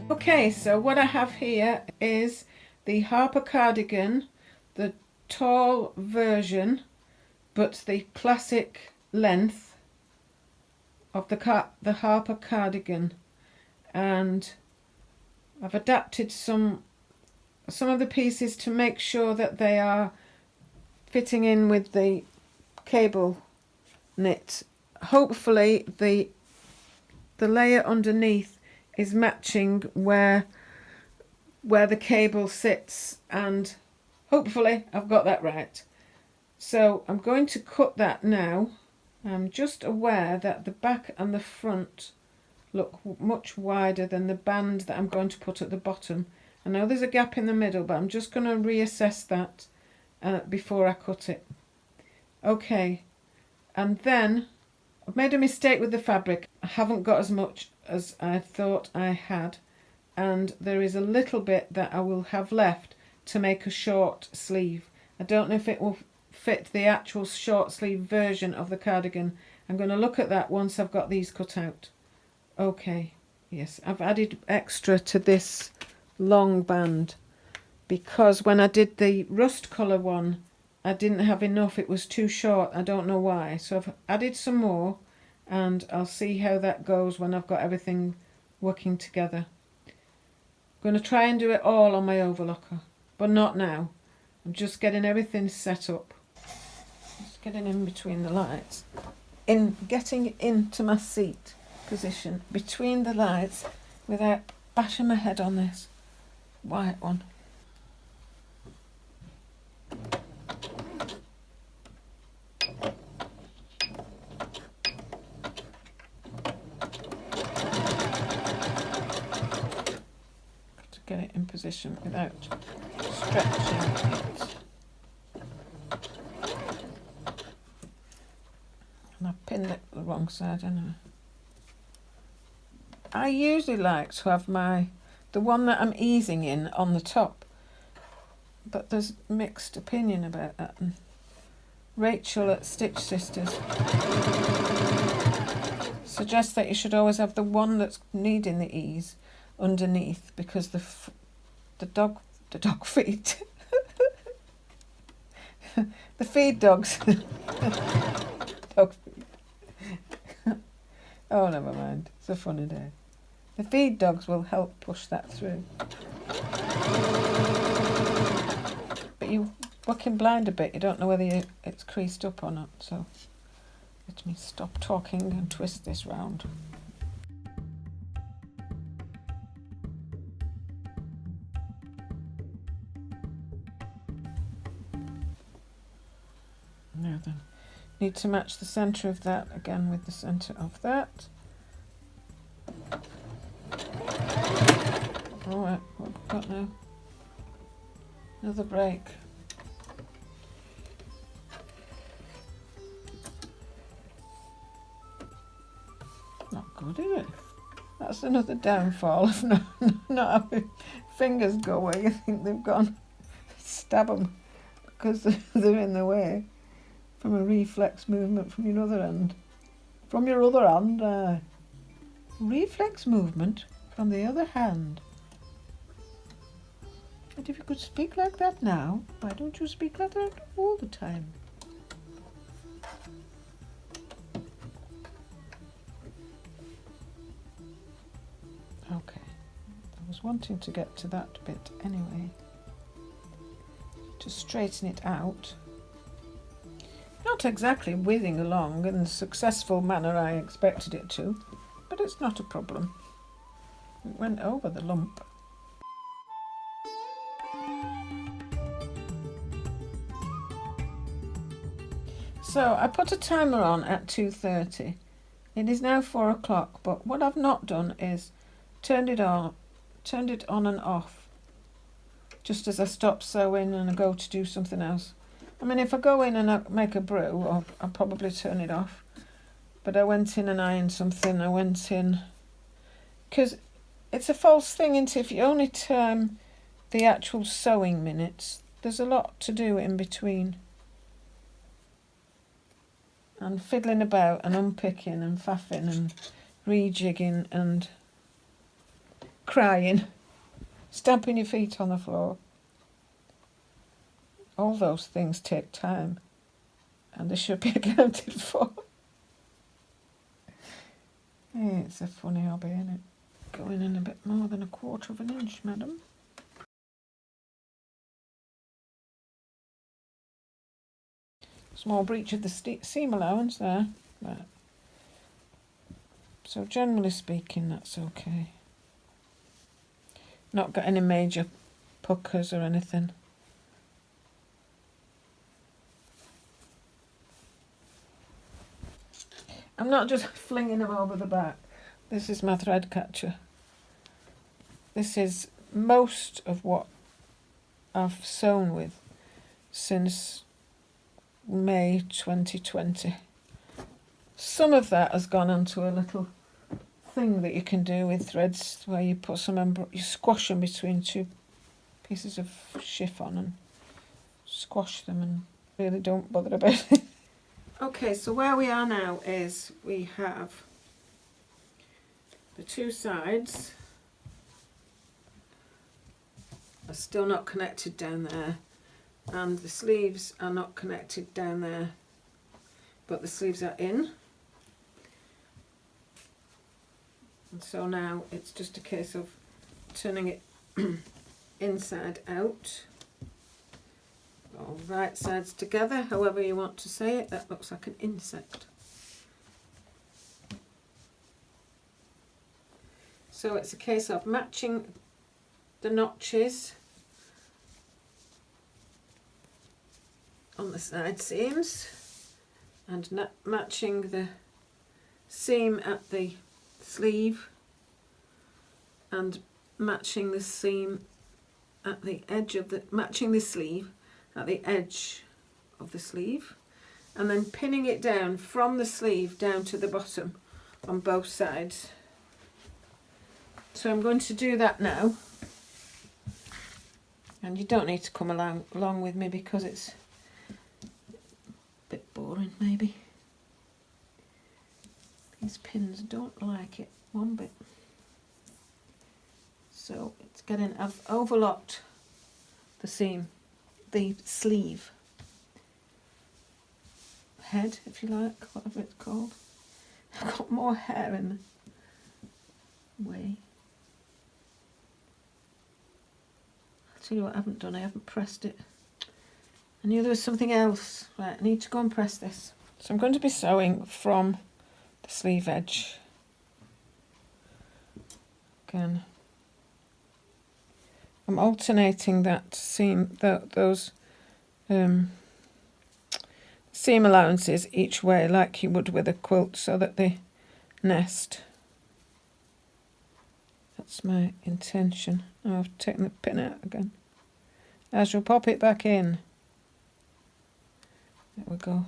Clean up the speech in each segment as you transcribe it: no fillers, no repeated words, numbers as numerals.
Okay, so what I have here is the Harper Cardigan, the tall version, but the classic length of the Harper Cardigan, and I've adapted some of the pieces to make sure that they are fitting in with the cable knit. Hopefully the layer underneath is matching where the cable sits, and hopefully I've got that right. So I'm going to cut that now. I'm just aware that the back and the front look much wider than the band that I'm going to put at the bottom. I know there's a gap in the middle, but I'm just going to reassess that before I cut it. Okay, and then I've made a mistake with the fabric. I haven't got as much as I thought I had, and there is a little bit that I will have left to make a short sleeve. I don't know if it will fit the actual short sleeve version of the cardigan. I'm going to look at that once I've got these cut out. Okay, yes, I've added extra to this long band because when I did the rust colour one I didn't have enough. It was too short. I don't know why. So I've added some more, and I'll see how that goes when I've got everything working together. I'm going to try and do it all on my overlocker, but not now. I'm just getting everything set up. Just getting in between the lights. Getting into my seat position between the lights without bashing my head on this white one. Get it in position without stretching it. And I've pinned it the wrong side anyway. I usually like to have the one that I'm easing in on the top, but there's mixed opinion about that. And Rachel at Stitch Sisters suggests that you should always have the one that's needing the ease underneath, because the dog feet the feed dogs dog feet oh, never mind, it's a funny day. The feed dogs will help push that through, but you're working blind a bit. You don't know whether it's creased up or not, so let me stop talking and twist this round. Now then, need to match the centre of that again with the centre of that. Alright, what have we got now? Another break. Not good, is it? That's another downfall of not having fingers go where you think they've gone. Stab them because they're in the way. From a reflex movement from your other hand. From your other hand, reflex movement from the other hand. And if you could speak like that now, why don't you speak like that all the time? Okay, I was wanting to get to that bit anyway. To straighten it out. Not exactly whizzing along in the successful manner I expected it to, but it's not a problem. It went over the lump. So I put a timer on at 2:30. It is now 4 o'clock, but what I've not done is turned it on and off, just as I stop sewing and I go to do something else. I mean, if I go in and I make a brew, I'll probably turn it off. But I went in and ironed something. I went in... Because it's a false thing, isn't it? If you only turn the actual sewing minutes, there's a lot to do in between. And fiddling about and unpicking and faffing and rejigging and crying, stamping your feet on the floor. All those things take time, and they should be accounted for. Hey, it's a funny hobby, isn't it? Going in a bit more than 1/4 of an inch, madam. Small breach of the seam allowance there. Right. So generally speaking, that's okay. Not got any major puckers or anything. I'm not just flinging them over the back. This is my thread catcher. This is most of what I've sewn with since May 2020. Some of that has gone onto a little thing that you can do with threads where you put you squash them between 2 pieces of chiffon and squash them and really don't bother about it. Okay, so where we are now is we have the 2 sides are still not connected down there, and the sleeves are not connected down there, but the sleeves are in. And so now it's just a case of turning it inside out, or right sides together, however you want to say it. That looks like an insect. So it's a case of matching the notches on the side seams and matching the seam at the sleeve and matching the seam at the edge of the, matching the sleeve at the edge of the sleeve, and then pinning it down from the sleeve down to the bottom on both sides. So I'm going to do that now, and you don't need to come along with me because it's a bit boring maybe. These pins don't like it one bit. So it's getting, I've overlocked the seam, the sleeve head, if you like, whatever it's called. I've got more hair in the way. I'll tell you what I haven't done, I haven't pressed it. I knew there was something else. Right, I need to go and press this. So I'm going to be sewing from the sleeve edge. Again, I'm alternating that seam, those seam allowances each way like you would with a quilt so that they nest. That's my intention. Now I've taken the pin out again. I shall pop it back in. There we go.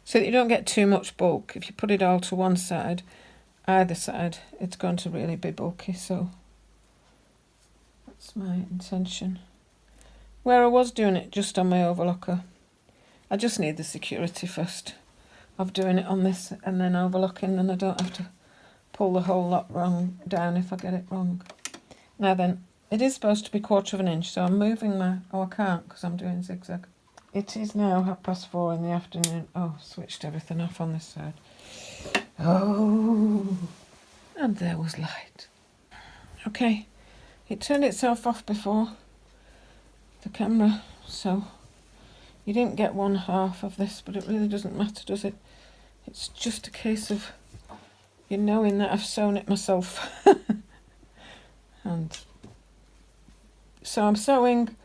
So that you don't get too much bulk. If you put it all to one side, either side, it's going to really be bulky, so that's my intention. Where I was doing it just on my overlocker, I just need the security first of doing it on this and then overlocking, and I don't have to pull the whole lot wrong down if I get it wrong. Now then, it is supposed to be 1/4 of an inch, so I'm moving my, oh I can't because I'm doing zigzag. It is now 4:30 in the afternoon. Oh, switched everything off on this side. Oh, and there was light. Okay, it turned itself off before the camera, so you didn't get 1/2 of this, but it really doesn't matter, does it? It's just a case of you knowing that I've sewn it myself. And so I'm sewing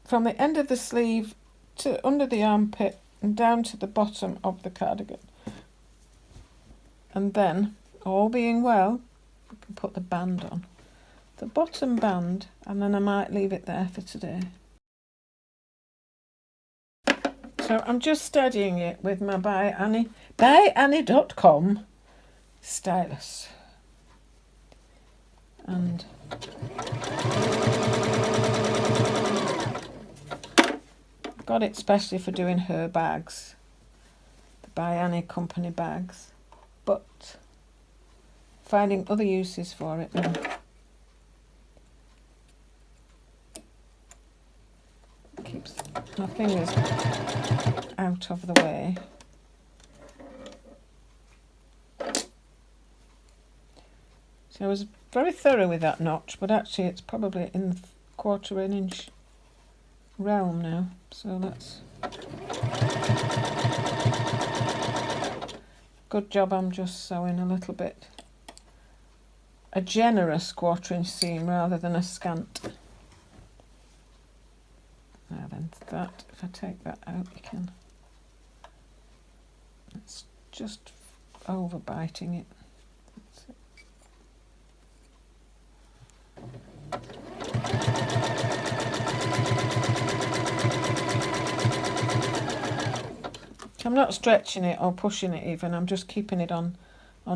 from the end of the sleeve to under the armpit and down to the bottom of the cardigan. And then, all being well, we can put the band on. The bottom band, and then I might leave it there for today. So I'm just studying it with my byannie.com stylus. And got it specially for doing her bags, the By Annie company bags, but finding other uses for it now. Keeps my fingers out of the way. So I was very thorough with that notch, but actually it's probably in the 1/4 inch realm now. So that's good job. I'm just sewing a little bit, a generous 1/4 inch seam rather than a scant. Now then, that, if I take that out, you can, it's just over biting it. That's it. I'm not stretching it or pushing it even, I'm just keeping it on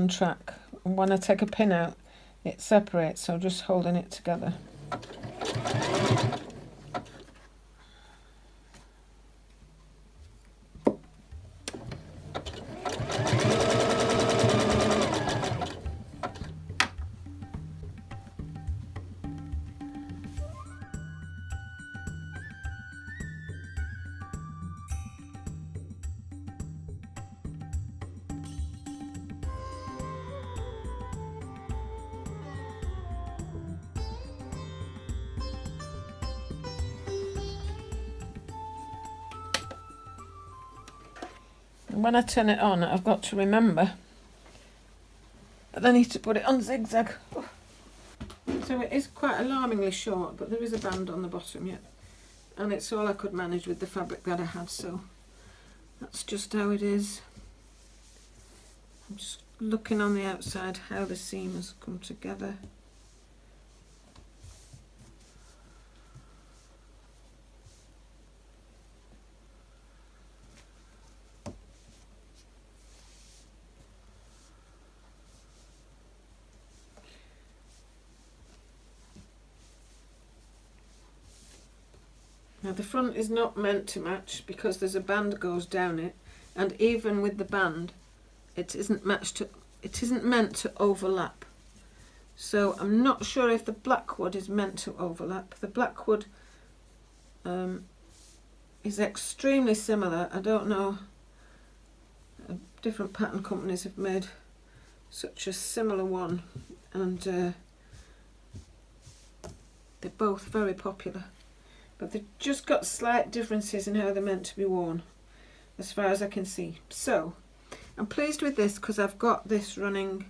track. And when I take a pin out, it separates, so just holding it together. And when I turn it on, I've got to remember that I need to put it on zigzag. So it is quite alarmingly short, but there is a band on the bottom yet. And it's all I could manage with the fabric that I had, so that's just how it is. I'm just looking on the outside how the seam has come together. Now the front is not meant to match because there's a band goes down it, and even with the band it isn't meant to overlap. So I'm not sure if the blackwood is meant to overlap. The blackwood is extremely similar. I don't know, different pattern companies have made such a similar one, and they're both very popular. But they've just got slight differences in how they're meant to be worn, as far as I can see. So I'm pleased with this because I've got this running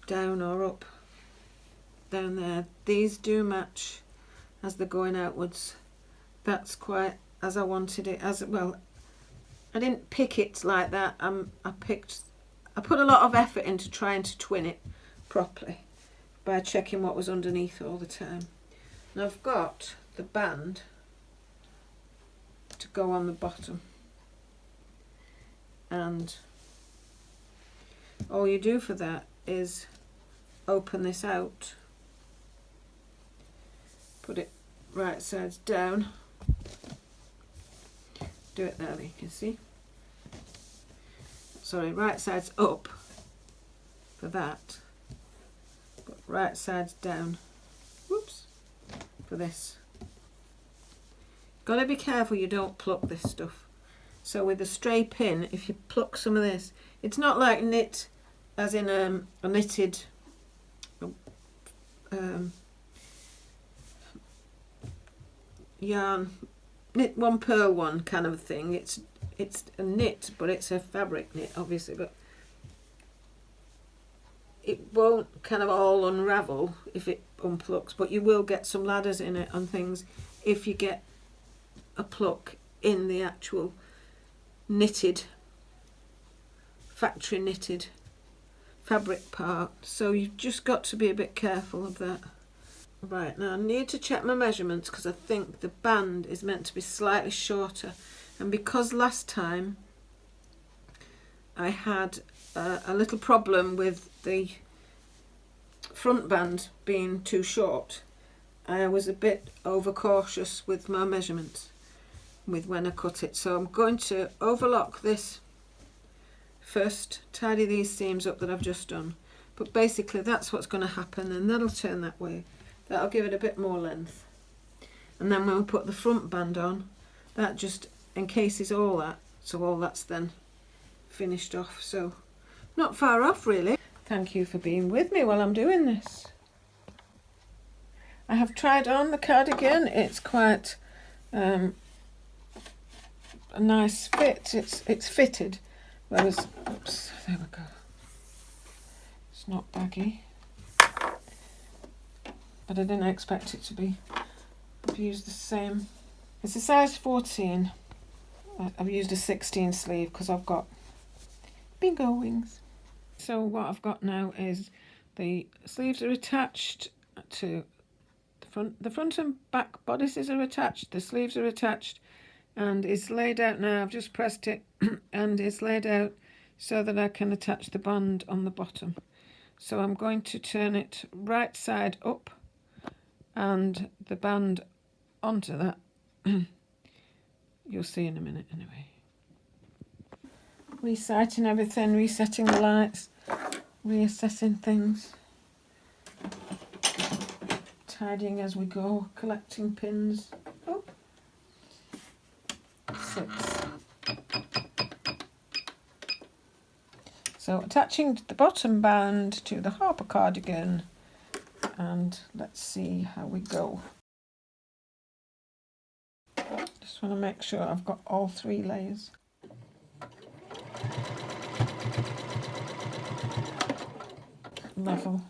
down or up down there. These do match as they're going outwards. That's quite as I wanted it. As well, I didn't pick it like that. I put a lot of effort into trying to twin it properly by checking what was underneath all the time. And I've got the band to go on the bottom, and all you do for that is open this out, put it right sides down, do it there, you can see, sorry, right sides up for that, but right sides down, whoops, for this. Got to be careful you don't pluck this stuff. So with a stray pin, if you pluck some of this, it's not like knit as in a knitted yarn, knit one purl one kind of thing. It's a knit, but it's a fabric knit obviously, but it won't kind of all unravel if it unplucks, but you will get some ladders in it on things if you get a pluck in the actual knitted, factory knitted fabric part. So you've just got to be a bit careful of that. Right, now I need to check my measurements because I think the band is meant to be slightly shorter, and because last time I had a little problem with the front band being too short, I was a bit overcautious with my measurements with when I cut it. So I'm going to overlock this first, tidy these seams up that I've just done, But basically that's what's going to happen, and that'll turn that way. That'll give it a bit more length. And then when we put the front band on, that just encases all that, so all that's then finished off. So not far off really. Thank you for being with me while I'm doing this. I have tried on the cardigan. It's quite a nice fit. It's fitted, whereas, oops, there we go. It's not baggy, but I didn't expect it to be. I've used the same. It's a size 14. I've used a 16 sleeve because I've got bingo wings. So what I've got now is the sleeves are attached to the front. The front and back bodices are attached. The sleeves are attached, and it's laid out now. I've just pressed it, and it's laid out so that I can attach the band on the bottom. So I'm going to turn it right side up and the band onto that. You'll see in a minute anyway. Resighting everything, resetting the lights, reassessing things, tidying as we go, collecting pins. Oh, 6. So attaching the bottom band to the Harper cardigan, and let's see how we go. Just want to make sure I've got all 3 layers. Level.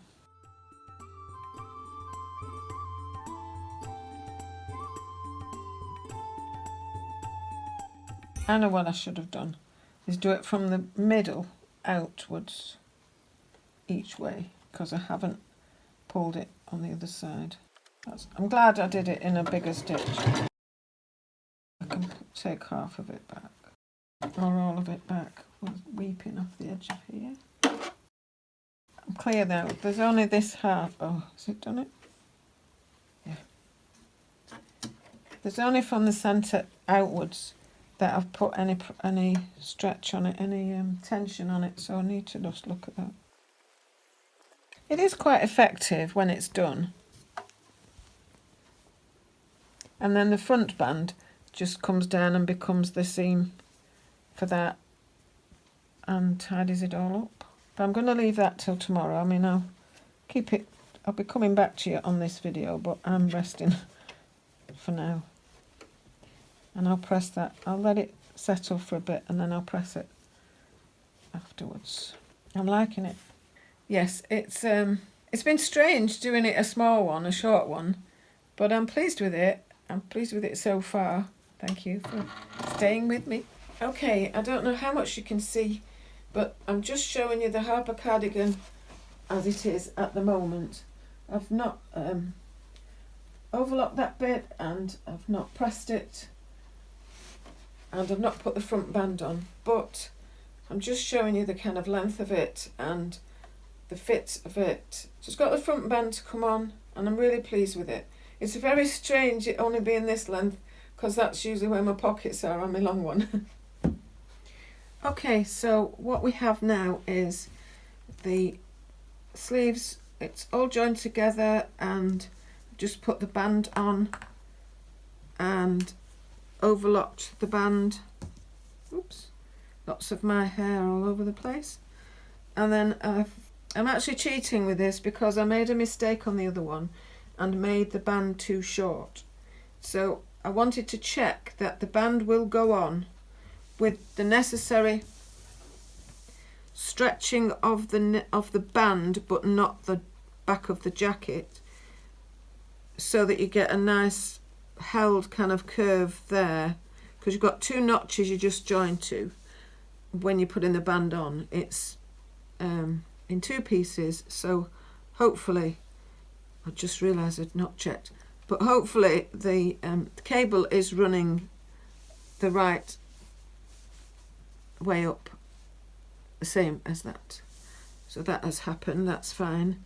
I know what I should have done, is do it from the middle outwards each way, because I haven't pulled it on the other side. I'm glad I did it in a bigger stitch. I can take half of it back, or all of it back, with weeping off the edge of here. I'm clear now, there's only this half. Oh, has it done it? Yeah. There's only from the centre outwards that I've put any stretch on it, any tension on it, so I need to just look at that. It is quite effective when it's done. And then the front band just comes down and becomes the seam for that and tidies it all up. But I'm going to leave that till tomorrow. I mean, I'll be coming back to you on this video, but I'm resting for now. And I'll press that. I'll let it settle for a bit and then I'll press it afterwards. I'm liking it. Yes, it's been strange doing it a small one, a short one, but I'm pleased with it. I'm pleased with it so far. Thank you for staying with me. Okay, I don't know how much you can see, but I'm just showing you the Harper cardigan as it is at the moment. I've not overlocked that bit, and I've not pressed it, and I've not put the front band on, but I'm just showing you the kind of length of it and the fit of it. Just got the front band to come on, and I'm really pleased with it. It's very strange it only being this length, because that's usually where my pockets are on my long one. Okay, so what we have now is the sleeves. It's all joined together, and just put the band on and overlocked the band. Oops, lots of my hair all over the place. And then I'm actually cheating with this because I made a mistake on the other one and made the band too short. So I wanted to check that the band will go on with the necessary stretching of the band, but not the back of the jacket, so that you get a nice held kind of curve there, because you've got 2 notches you just join to when you're putting the band on. It's in 2 pieces, so hopefully, I just realised I'd not checked, but hopefully the cable is running the right way up, the same as that. So that has happened, that's fine,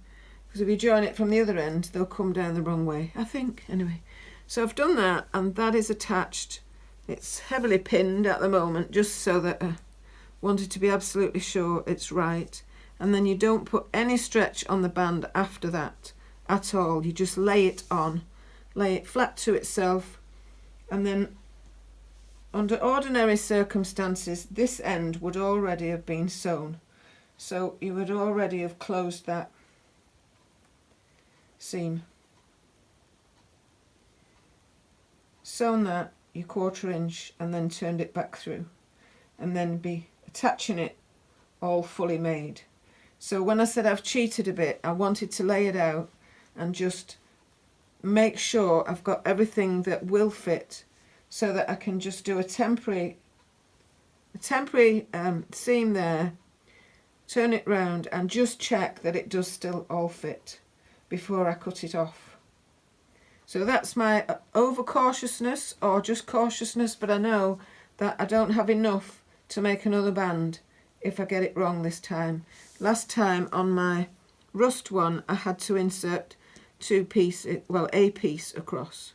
because if you join it from the other end, they'll come down the wrong way, I think, anyway. So I've done that, and that is attached. It's heavily pinned at the moment, just so that I wanted to be absolutely sure it's right. and then you don't put any stretch on the band after that at all. You just lay it on, lay it flat to itself, and then under ordinary circumstances this end would already have been sewn, so you would already have closed that seam, sewn that your 1/4 inch, and then turned it back through, and then be attaching it all fully made. So when I said I've cheated a bit, I wanted to lay it out and just make sure I've got everything that will fit, so that I can just do a temporary seam there, turn it round and just check that it does still all fit before I cut it off. So that's my over-cautiousness, or just cautiousness, but I know that I don't have enough to make another band if I get it wrong this time. Last time on my rust one I had to insert a piece across.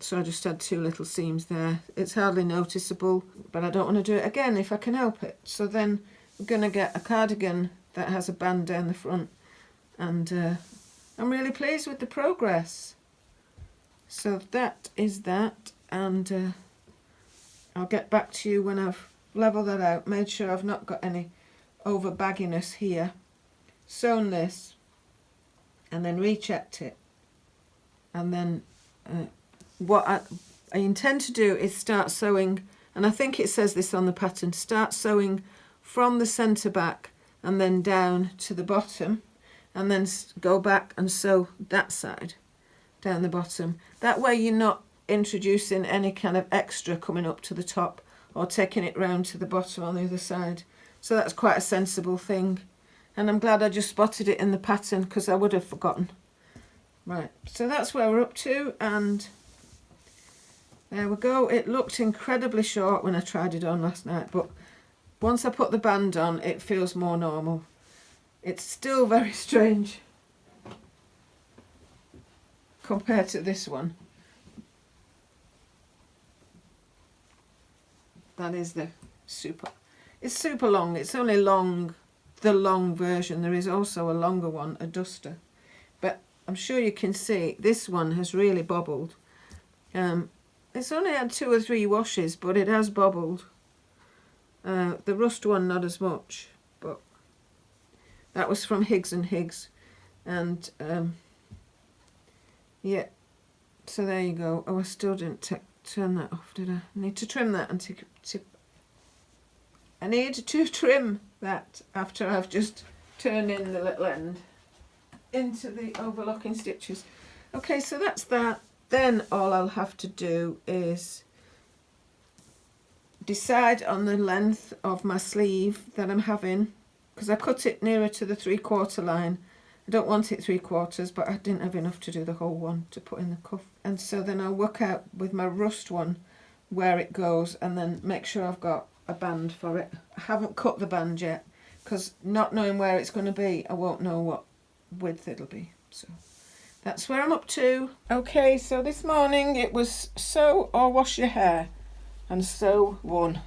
So I just had 2 little seams there. It's hardly noticeable, but I don't want to do it again if I can help it. So then we're going to get a cardigan that has a band down the front, and I'm really pleased with the progress. So that is that, and I'll get back to you when I've leveled that out, made sure I've not got any over bagginess here, sewn this, and then rechecked it. And then what I intend to do is start sewing, and I think it says this on the pattern, start sewing from the centre back and then down to the bottom, and then go back and sew that side down the bottom. That way you're not introducing any kind of extra coming up to the top or taking it round to the bottom on the other side. So that's quite a sensible thing, and I'm glad I just spotted it in the pattern, because I would have forgotten. Right, so that's where we're up to, and there we go. It looked incredibly short when I tried it on last night, but once I put the band on it feels more normal. It's still very strange compared to this one. That is the super. It's super long. It's only long, the long version. There is also a longer one, a duster. But I'm sure you can see this one has really bobbled. It's only had 2 or 3 washes, but it has bobbled. The rust one not as much, but that was from Higgs and Higgs, and yeah, so there you go. Oh, I still didn't turn that off, did I? Need to trim that and I need to trim that after I've just turned in the little end into the overlocking stitches. Okay, so that's that. Then all I'll have to do is decide on the length of my sleeve that I'm having, because I cut it nearer to the 3/4 line. I don't want it 3/4, but I didn't have enough to do the whole one to put in the cuff. And so then I'll work out with my rust one where it goes, and then make sure I've got a band for it. I haven't cut the band yet, because not knowing where it's going to be, I won't know what width it'll be. So that's where I'm up to. Okay, so this morning it was sew or wash your hair, and sew one.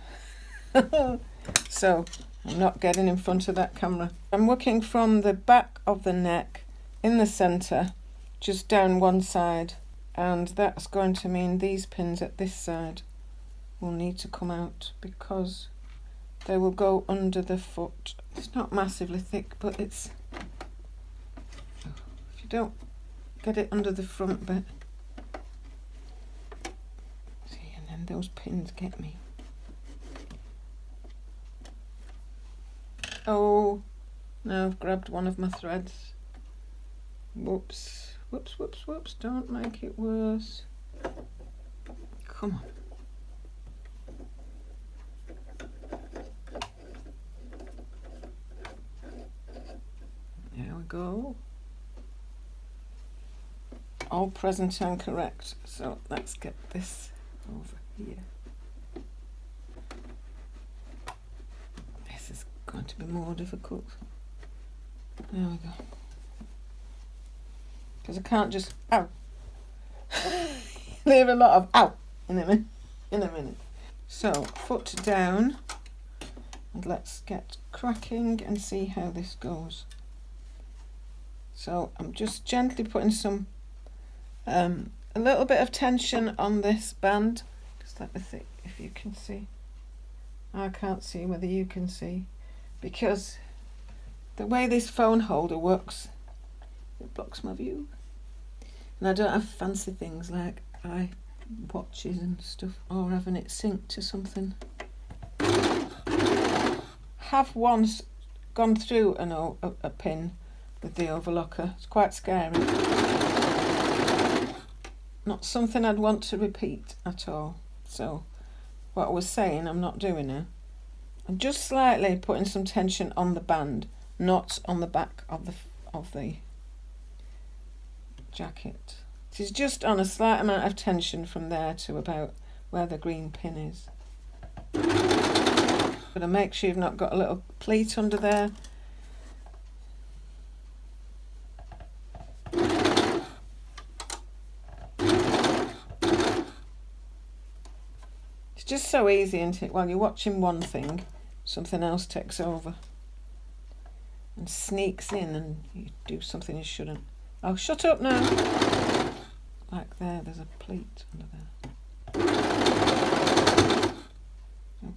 So I'm not getting in front of that camera. I'm working from the back of the neck in the centre, just down one side, and that's going to mean these pins at this side will need to come out, because they will go under the foot. It's not massively thick, but it's, if you don't get it under the front bit, see, and then those pins get me. Oh, now I've grabbed one of my threads. Whoops, whoops, whoops, whoops, don't make it worse. Come on. There we go. All present and correct. So let's get this over here. This is going to be more difficult. There we go. Because I can't just, ow. Leave a lot of ow in a minute. So foot down, And let's get cracking and see how this goes. So I'm just gently putting some a little bit of tension on this band. Just let me see if you can see. I can't see whether you can see, because the way this phone holder works, it blocks my view. And I don't have fancy things like watches and stuff, or having it synced to something. Have once gone through a pin with the overlocker. It's quite scary. Not something I'd want to repeat at all. So what I was saying, I'm not doing now. I'm just slightly putting some tension on the band, not on the back of the jacket. It is just on a slight amount of tension from there to about where the green pin is. But to make sure you've not got a little pleat under there. It's just so easy, isn't it? While you're watching one thing, something else takes over and sneaks in and you do something you shouldn't. Oh, shut up now. Like there's a pleat under there.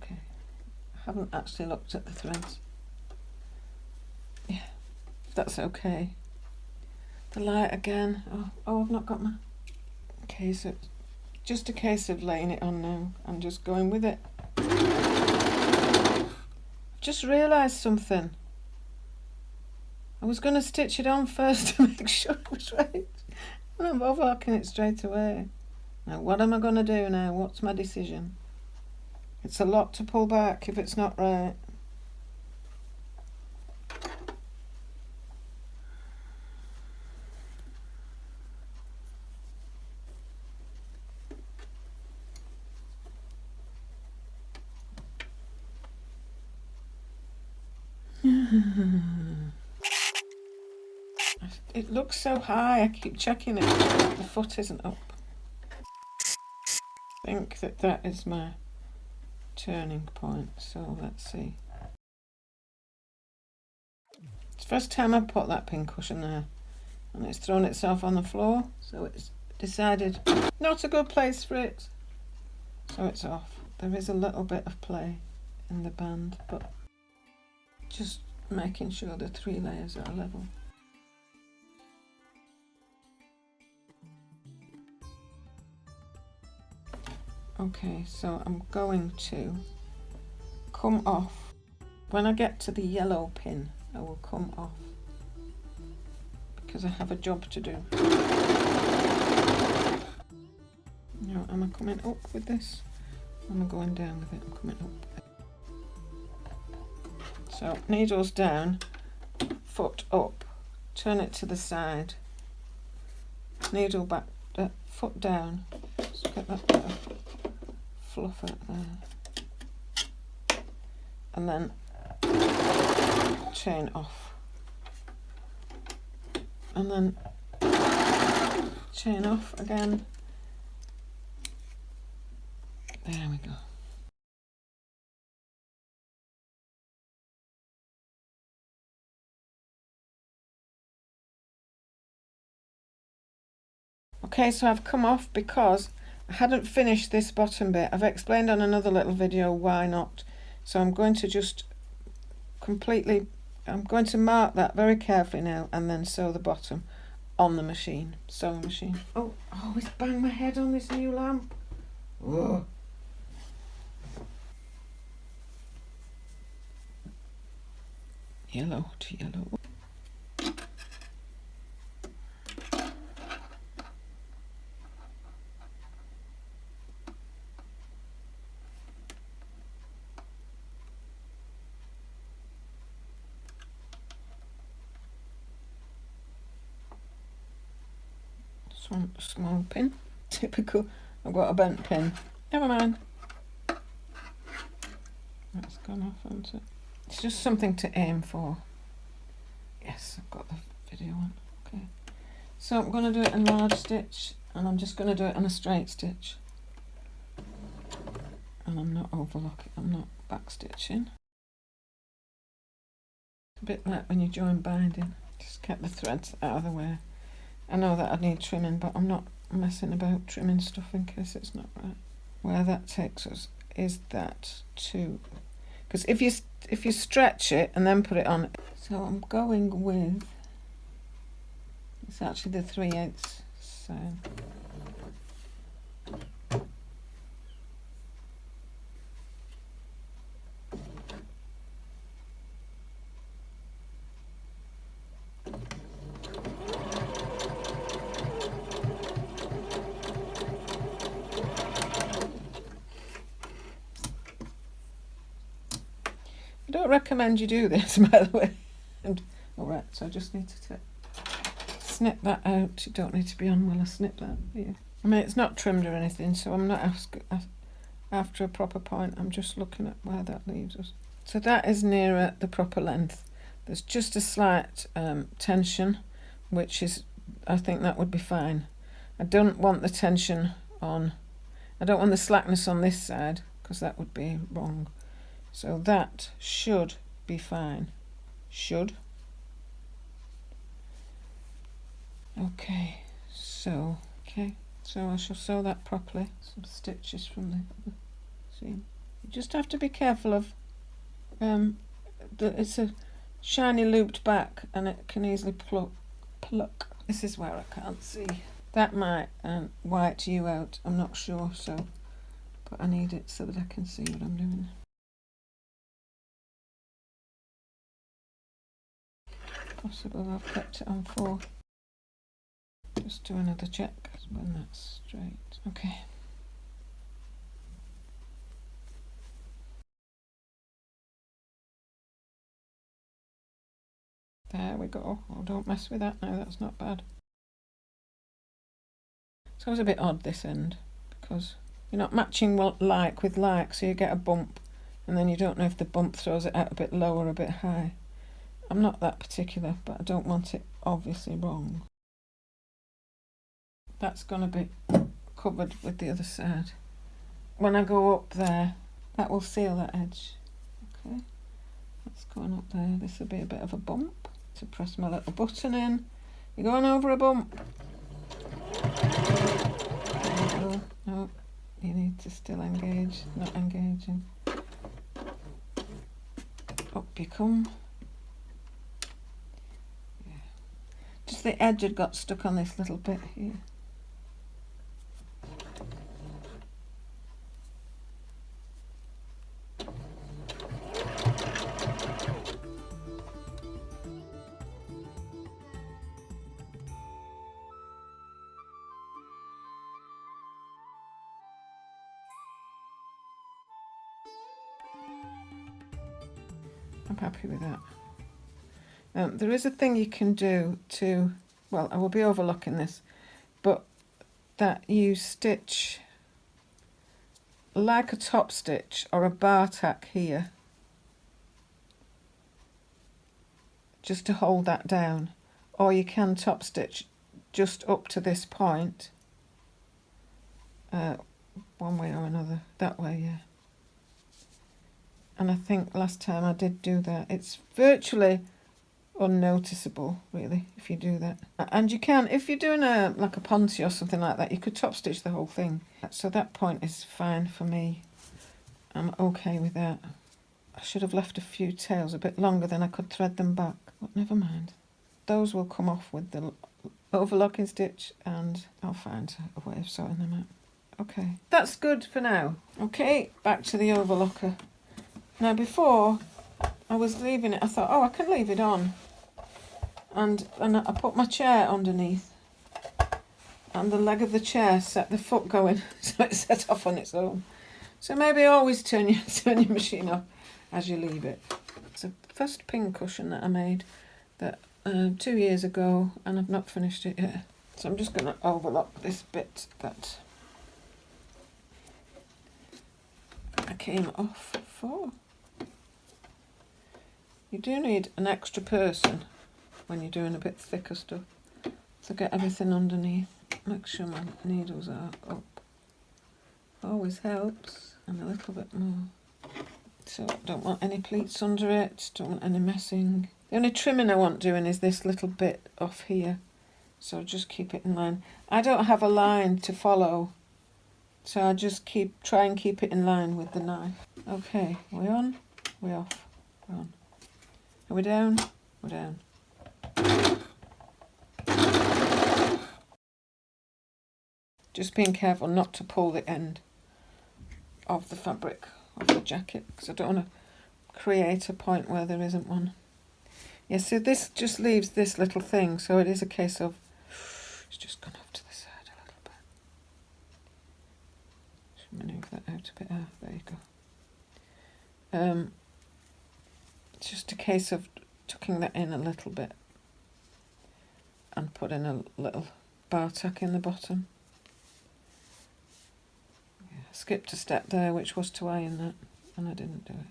Okay. I haven't actually looked at the threads. Yeah, if that's okay. The light again. Oh, I've not got my... Okay, so it's just a case of laying it on now and just going with it. Just realised something. I was going to stitch it on first to make sure it was right. And I'm overlocking it straight away. Now what am I going to do now? What's my decision? It's a lot to pull back if it's not right. It looks so high, I keep checking it. The foot isn't up. I think that is my turning point, so let's see. It's the first time I've put that pin cushion there, and it's thrown itself on the floor, so it's decided not a good place for it, so it's off. There is a little bit of play in the band, but just making sure the 3 layers are level. Okay, so I'm going to come off. When I get to the yellow pin, I will come off because I have a job to do. Now, am I coming up with this? Am I going down with it? I'm coming up. So, needles down, foot up, turn it to the side, needle back, foot down. Let's get that bit of fluff out there. And then chain off. And then chain off again. There we go. Okay, so I've come off because I hadn't finished this bottom bit. I've explained on another little video why not. So I'm going to just I'm going to mark that very carefully now and then sew the bottom on the machine, sewing machine. Oh, I always bang my head on this new lamp. Whoa. Yellow to yellow. One small pin. Typical. I've got a bent pin. Never mind. That's gone off, hasn't it? It's just something to aim for. Yes, I've got the video on. Okay. So I'm going to do it in large stitch, and I'm just going to do it in a straight stitch. And I'm not overlocking. I'm not back stitching. a bit like when you join binding. Just get the threads out of the way. I know that I need trimming, but I'm not messing about trimming stuff in case it's not right. Where that takes us is that too, because if you stretch it and then put it on, so I'm going with, it's actually the 3/8 seam. I don't recommend you do this, by the way. And alright, so I just need to snip that out. You don't need to be on while I snip that. Yeah. I mean, it's not trimmed or anything, so I'm not after a proper point. I'm just looking at where that leaves us. So that is nearer the proper length. There's just a slight tension, which is, I think that would be fine. I don't want the tension on, I don't want the slackness on this side, because that would be wrong. So that should be fine. Should. Okay, so I shall sew that properly. Some stitches from the seam. You just have to be careful of it's a shiny looped back and it can easily pluck. This is where I can't see. That might white you out, I'm not sure, so but I need it so that I can see what I'm doing. Possible I've kept it on 4. Just do another check when that's straight. Okay. There we go. Oh, don't mess with that now, that's not bad. It's always a bit odd this end because you're not matching like with like, so you get a bump and then you don't know if the bump throws it out a bit low or a bit high. I'm not that particular, but I don't want it obviously wrong. That's going to be covered with the other side. When I go up there, that will seal that edge. Okay, that's going up there. This will be a bit of a bump. To press my little button in. You're going over a bump. There you go. No, you need to still engage, not engaging. Up you come. Yeah. Just the edge had got stuck on this little bit here. I'm happy with that. There is a thing you can do to, well, I will be overlocking this, but that you stitch like a top stitch or a bar tack here, just to hold that down, or you can top stitch just up to this point, one way or another, that way, yeah. And I think last time I did do that. It's virtually unnoticeable, really, if you do that. And you can, if you're doing like a ponte or something like that, you could top stitch the whole thing. So that point is fine for me. I'm okay with that. I should have left a few tails a bit longer, then I could thread them back, but never mind. Those will come off with the overlocking stitch and I'll find a way of sorting them out. Okay, that's good for now. Okay, back to the overlocker. Now before I was leaving it, I thought, oh, I can leave it on. And I put my chair underneath and the leg of the chair set the foot going, so it set off on its own. So maybe always turn your machine off as you leave it. It's a first pin cushion that I made that 2 years ago and I've not finished it yet. So I'm just going to overlock this bit that I came off for. You do need an extra person when you're doing a bit thicker stuff to get everything underneath. Make sure my needles are up. Always helps, and a little bit more. So I don't want any pleats under it, don't want any messing. The only trimming I want doing is this little bit off here. So just keep it in line. I don't have a line to follow, so I just try and keep it in line with the knife. Okay, we're on, we're off, we're on. Are we down? We're down. Just being careful not to pull the end of the fabric of the jacket, because I don't want to create a point where there isn't one. Yeah, so this just leaves this little thing, so it is a case of it's just gone off to the side a little bit. Should move that out a bit. Ah, there you go. It's just a case of tucking that in a little bit and putting a little bar tack in the bottom. Yeah, I skipped a step there, which was to iron that, and I didn't do it.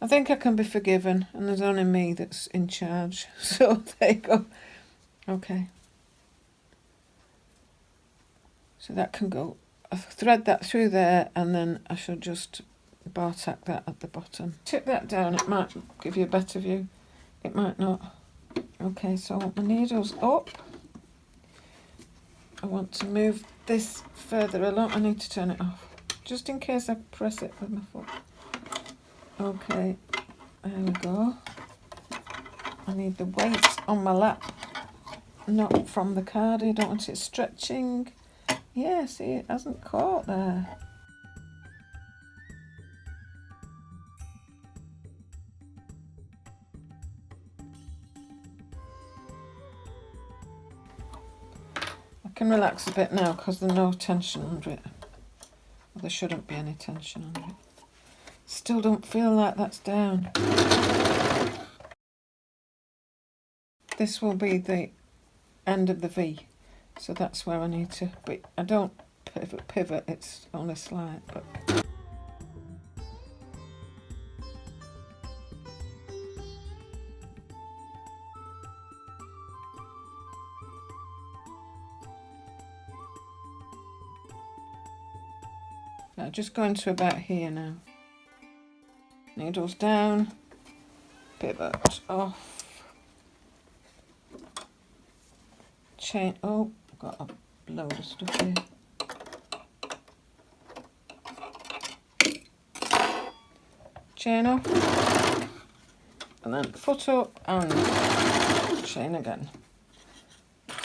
I think I can be forgiven, and there's only me that's in charge. So there you go. Okay. So that can go, I'll thread that through there, and then I shall just bar tack that at the bottom. Tip that down, it might give you a better view, it might not. Okay, so I want my needles up. I want to move this further along. I need to turn it off, just in case I press it with my foot. Okay, there we go. I need the weight on my lap, not from the card. I don't want it stretching. Yeah, see, it hasn't caught there. I can relax a bit now because there's no tension under it. Well, there shouldn't be any tension under it. Still don't feel like that's down. This will be the end of the V. So that's where I need to, but I don't pivot, it's only slight, but. Now just going to about here now. Needles down, pivot off. Chain, oh, got a load of stuff here. Chain off, and then foot up and chain again.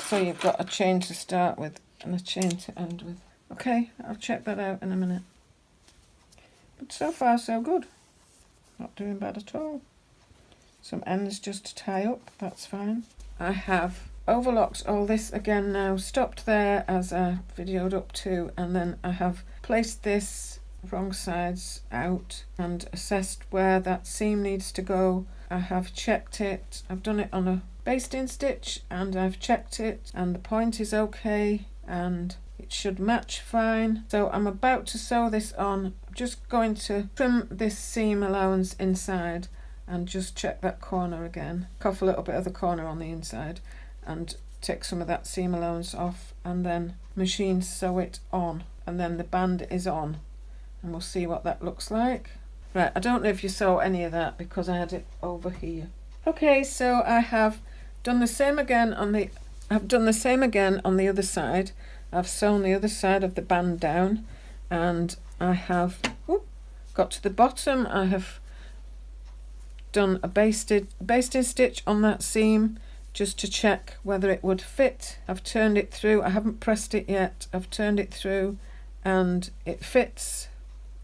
So you've got a chain to start with and a chain to end with. Okay, I'll check that out in a minute. But so far so good. Not doing bad at all. Some ends just to tie up, that's fine. I have overlocked all this again now, stopped there as I videoed up to, and then I have placed this wrong sides out and assessed where that seam needs to go. I have checked it, I've done it on a basting stitch and I've checked it, and the point is okay and it should match fine. So I'm about to sew this on. I'm just going to trim this seam allowance inside and just check that corner again, cuff a little bit of the corner on the inside and take some of that seam allowance off, and then machine sew it on, and then the band is on, and we'll see what that looks like. Right, I don't know if you saw any of that because I had it over here. Okay, so I have done the same again on the other side. I've sewn the other side of the band down, and I have got to the bottom. I have done a basting stitch on that seam just to check whether it would fit. I've turned it through. I haven't pressed it yet. I've turned it through and it fits.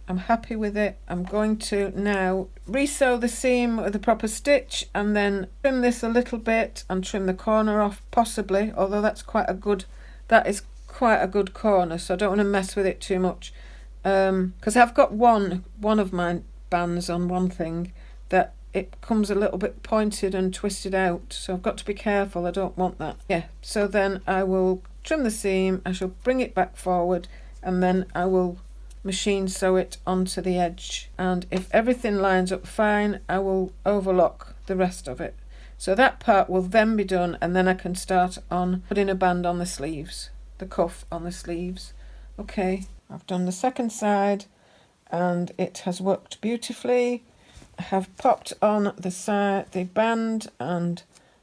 I'm happy with it. I'm going to now re-sew the seam with a proper stitch and then trim this a little bit and trim the corner off possibly, although that is quite a good corner, so I don't want to mess with it too much, because I've got one of my bands on one thing that it comes a little bit pointed and twisted out, so I've got to be careful. I don't want that. Yeah, so then I will trim the seam, I shall bring it back forward, and then I will machine sew it onto the edge, and if everything lines up fine I will overlock the rest of it. So that part will then be done, and then I can start on putting a band on the sleeves, the cuff on the sleeves. Okay, I've done the second side and it has worked beautifully. I have popped on the side the band, and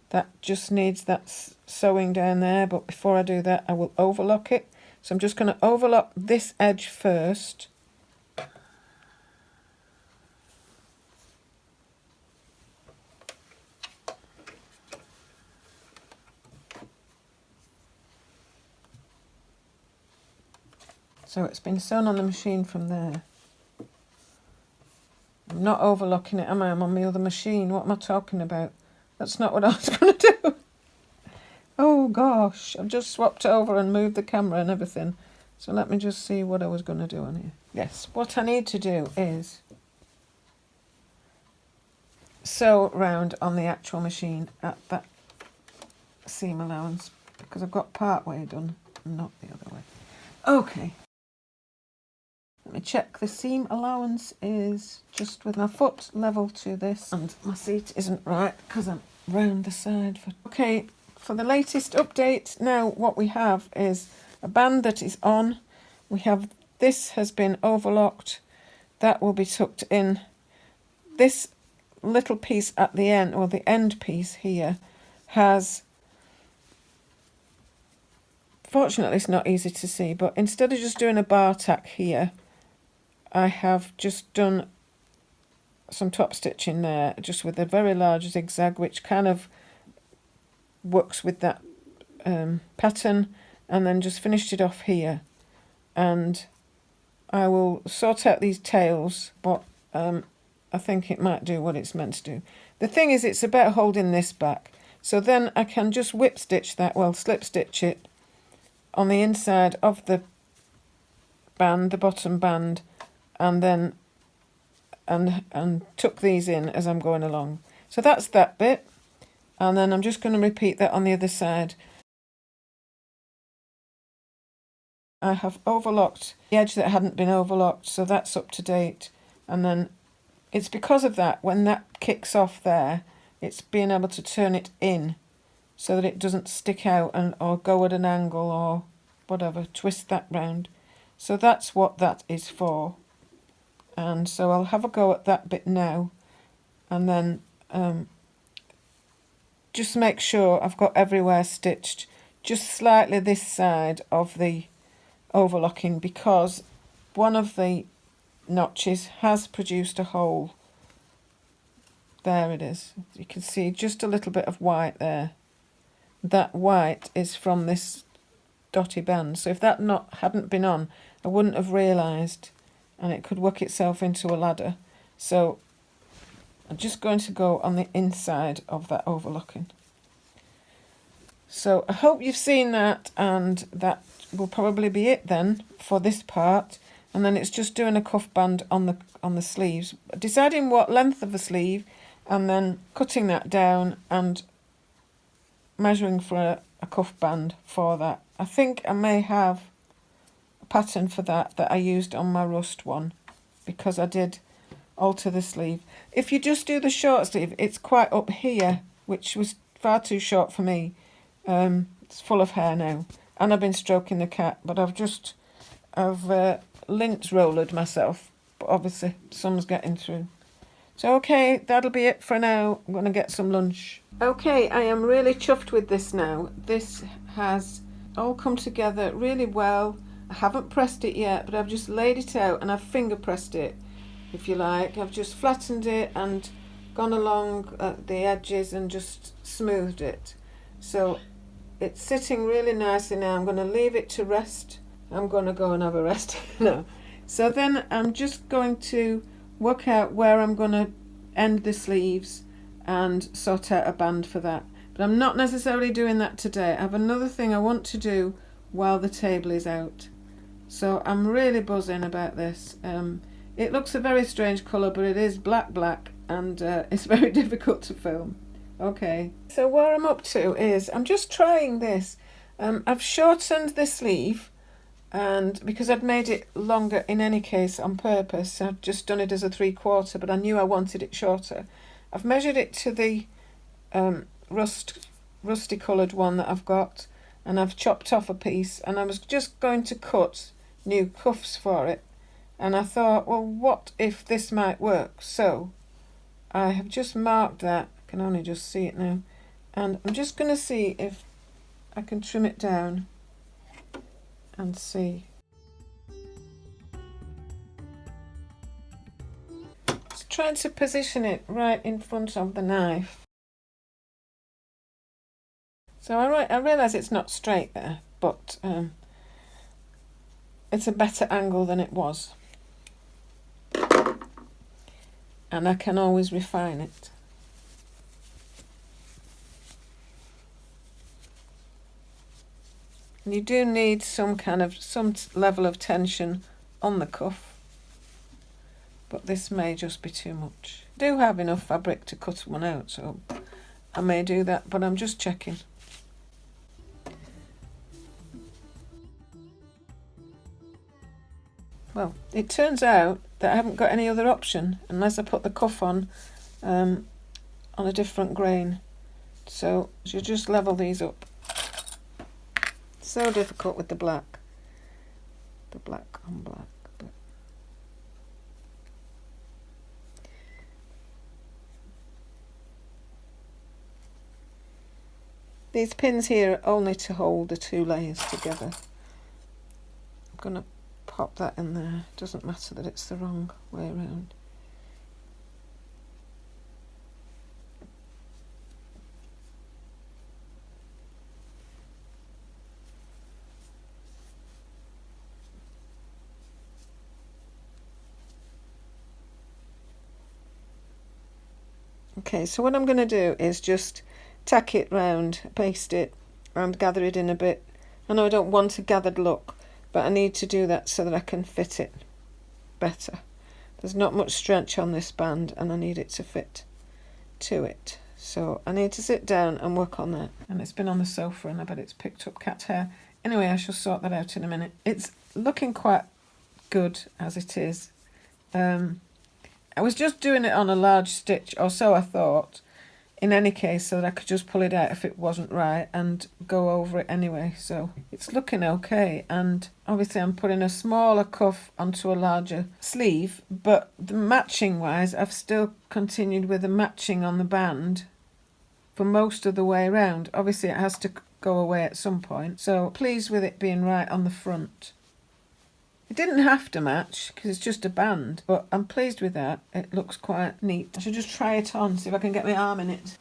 that just needs that sewing down there, but before I do that I will overlock it. So I'm just going to overlock this edge first. So it's been sewn on the machine from there. I'm not overlocking it, am I? I'm on the other machine. What am I talking about? That's not what I was going to do. Oh gosh, I've just swapped over and moved the camera and everything. So let me just see what I was going to do on here. Yes, what I need to do is sew round on the actual machine at that seam allowance, because I've got part way done, not the other way. Okay. Let me check the seam allowance is just with my foot level to this, and my seat isn't right because I'm round the side. Okay, for the latest update now, what we have is a band that is on. We have this has been overlocked. That will be tucked in. This little piece at the end, or the end piece here, has, fortunately it's not easy to see, but instead of just doing a bar tack here, I have just done some top stitching there, just with a very large zigzag, which kind of works with that pattern, and then just finished it off here. And I will sort out these tails, but I think it might do what it's meant to do. The thing is, it's about holding this back, so then I can just whip stitch that, well, slip stitch it on the inside of the band, the bottom band, and then and tuck these in as I'm going along. So that's that bit, and then I'm just going to repeat that on the other side. I have overlocked the edge that hadn't been overlocked, so that's up to date. And then it's because of that, when that kicks off there, it's being able to turn it in so that it doesn't stick out and or go at an angle or whatever, twist that round. So that's what that is for. And so I'll have a go at that bit now, and then just make sure I've got everywhere stitched, just slightly this side of the overlocking, because one of the notches has produced a hole. There it is. You can see just a little bit of white there. That white is from this dotty band. So if that knot hadn't been on, I wouldn't have realised, and it could work itself into a ladder. So I'm just going to go on the inside of that overlocking. So I hope you've seen that, and that will probably be it then for this part. And then it's just doing a cuff band on the sleeves, deciding what length of the sleeve, and then cutting that down and measuring for a cuff band for that. I think I may have a pattern for that I used on my rust one, because I did alter the sleeve. If you just do the short sleeve, it's quite up here, which was far too short for me. It's full of hair now, and I've been stroking the cat, but I've lint rollered myself, but obviously some's getting through. So okay, that'll be it for now. I'm going to get some lunch. Okay, I am really chuffed with this now. This has all come together really well. I haven't pressed it yet, but I've just laid it out and I've finger pressed it, if you like. I've just flattened it and gone along the edges and just smoothed it. So it's sitting really nicely now. I'm going to leave it to rest. I'm going to go and have a rest now. So then I'm just going to work out where I'm going to end the sleeves and sort out a band for that. But I'm not necessarily doing that today. I have another thing I want to do while the table is out. So I'm really buzzing about this. It looks a very strange colour, but it is black, and it's very difficult to film. Okay, so where I'm up to is I'm just trying this. I've shortened the sleeve, and because I'd made it longer in any case on purpose, I've just done it as a 3/4, but I knew I wanted it shorter. I've measured it to the rusty coloured one that I've got, and I've chopped off a piece, and I was just going to cut new cuffs for it, and I thought, well, what if this might work? So I have just marked that. I can only just see it now, and I'm just going to see if I can trim it down and see. Just trying to position it right in front of the knife. So I realise it's not straight there, but it's a better angle than it was. And I can always refine it. And you do need some level of tension on the cuff, but this may just be too much. I do have enough fabric to cut one out, so I may do that, but I'm just checking. Well, it turns out that I haven't got any other option unless I put the cuff on a different grain. So you just level these up. So difficult with the black on black. But these pins here are only to hold the two layers together. I'm going to pop that in there. It doesn't matter that it's the wrong way around. Okay, so what I'm going to do is just tack it round, paste it, and gather it in a bit. I know I don't want a gathered look, but I need to do that so that I can fit it better. There's not much stretch on this band and I need it to fit to it. So I need to sit down and work on that. And it's been on the sofa and I bet it's picked up cat hair. Anyway, I shall sort that out in a minute. It's looking quite good as it is. I was just doing it on a large stitch, or so I thought, in any case, so that I could just pull it out if it wasn't right and go over it anyway. So it's looking okay, and obviously I'm putting a smaller cuff onto a larger sleeve, but the matching wise I've still continued with the matching on the band for most of the way around. Obviously it has to go away at some point, so pleased with it being right on the front. It didn't have to match because it's just a band, but I'm pleased with that. It looks quite neat. I should just try it on, see if I can get my arm in it.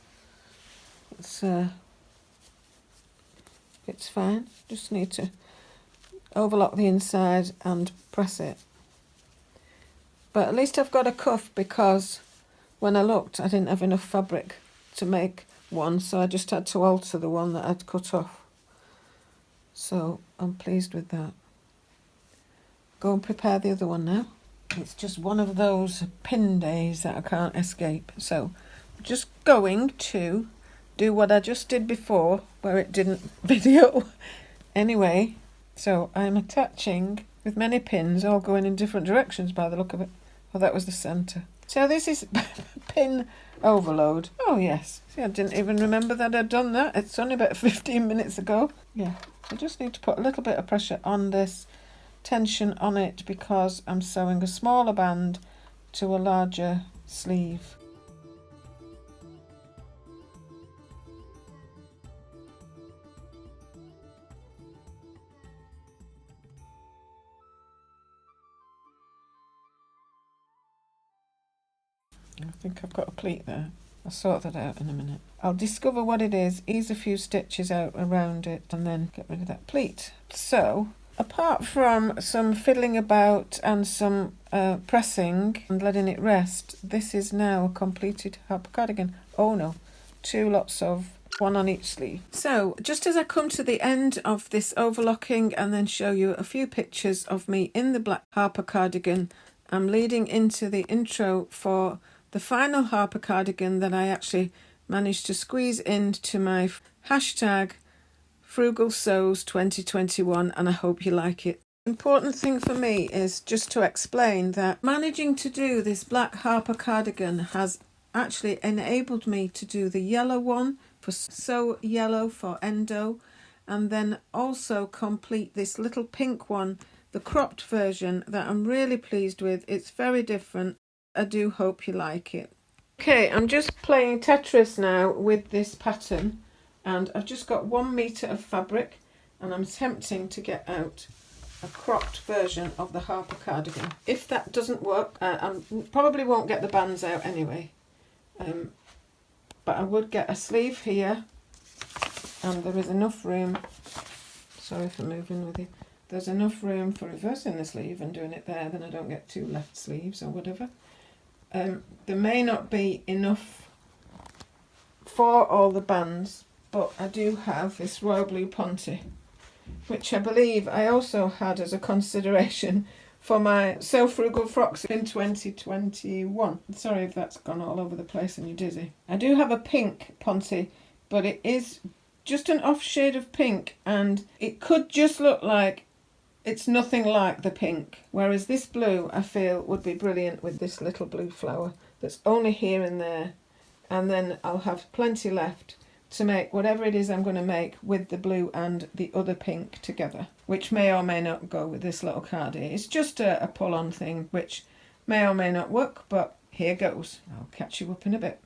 It's fine. Just need to overlock the inside and press it. But at least I've got a cuff, because when I looked I didn't have enough fabric to make one, so I just had to alter the one that I'd cut off. So I'm pleased with that. Go and prepare the other one now. It's just one of those pin days that I can't escape. So I'm just going to do what I just did before, where it didn't video. Anyway, so I'm attaching with many pins, all going in different directions by the look of it. Well, that was the centre. So this is pin overload. Oh yes, see, I didn't even remember that I'd done that. It's only about 15 minutes ago. Yeah, I just need to put a little bit of pressure on this, tension on it, because I'm sewing a smaller band to a larger sleeve. I think I've got a pleat there. I'll sort that out in a minute. I'll discover what it is, ease a few stitches out around it, and then get rid of that pleat. So apart from some fiddling about and some pressing and letting it rest, this is now a completed Harper cardigan. Oh no, two lots of one on each sleeve. So just as I come to the end of this overlocking and then show you a few pictures of me in the black Harper cardigan, I'm leading into the intro for the final Harper cardigan that I actually managed to squeeze into my hashtag Frugal Sews 2021, and I hope you like it. The important thing for me is just to explain that managing to do this black Harper cardigan has actually enabled me to do the yellow one for So Yellow for Endo, and then also complete this little pink one the cropped version that I'm really pleased with. It's very different. I do hope you like it. Okay, I'm just playing Tetris now with this pattern, and I've just got 1 metre of fabric, and I'm attempting to get out a cropped version of the Harper Cardigan. If that doesn't work, I probably won't get the bands out anyway, but I would get a sleeve here, and there is enough room, sorry for moving with you, there's enough room for reversing the sleeve and doing it there, then I don't get 2 left sleeves or whatever. There may not be enough for all the bands, but I do have this royal blue ponte, which I believe I also had as a consideration for my So Frugal Frocks in 2021. Sorry if that's gone all over the place and you're dizzy. I do have a pink ponte, but it is just an off shade of pink, and it could just look like it's nothing like the pink, whereas this blue I feel would be brilliant with this little blue flower that's only here and there, and then I'll have plenty left to make whatever it is I'm going to make with the blue and the other pink together, which may or may not go with this little cardie. It's just a pull-on thing which may or may not work, but here goes. I'll catch you up in a bit.